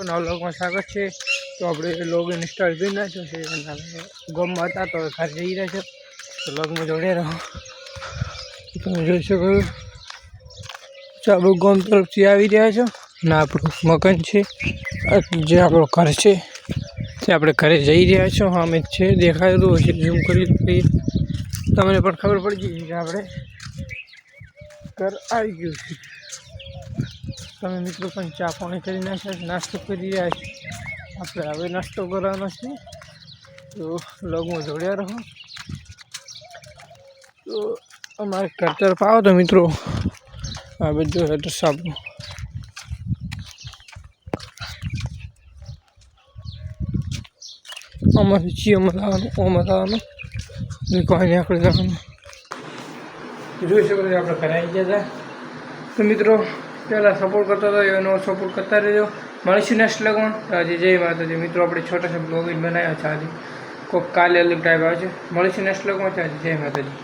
નવ લોકમાં સ્વાગત છે. તો આપણે લોગ ઇન્સ્ટોલ કરી નાખ્યો છે અને ગમમાં હતા તો ઘર જઈ રહ્યા છે. તો લોગમાં જોડે રહો. તમે જોઈ શકો છો આપણું ગામ તરફથી આવી રહ્યા છો અને આપણું મકાન છે જે આપણો ઘર છે તે આપણે ઘરે જઈ રહ્યા છો. હા મેં છે દેખાયેલું હશે, ઝૂમ કરી લઈએ તમને પણ ખબર પડી ગઈ કે આપણે ઘર આવી ગયું છે. તમે મિત્રો પણ ચા પાણી કરી નાખ્યા, નાસ્તો કરી રહ્યા છે. આપણે હવે નાસ્તો કરવાનો છે. તો લોગમાં જોડ્યા રહો. તો અમારે ઘર તરફ આવો તો મિત્રો આ બધું એડ્રેસ આપણું. અમારે ચીઓમાં લાવવાનું, ઓમાં લાવવાનું, કોઈ આંકડે લાવવાનું. જોઈ શકો છો આપણે ઘરે આવી ગયા હતા. તો મિત્રો પહેલાં સપોર્ટ કરતા હતા એનો સપોર્ટ કરતા રહેજો. મળીશું નેક્સ્ટ વ્લોગમાં. આજે જય માતાજી મિત્રો. આપણે છોટા સા બ્લોગ બનાવ્યા છે આજે. કોઈક કાલે અલગ ટાઈપ આવે છે. મળીશું નેક્સ્ટ વ્લોગમાં. આજે જય માતાજી.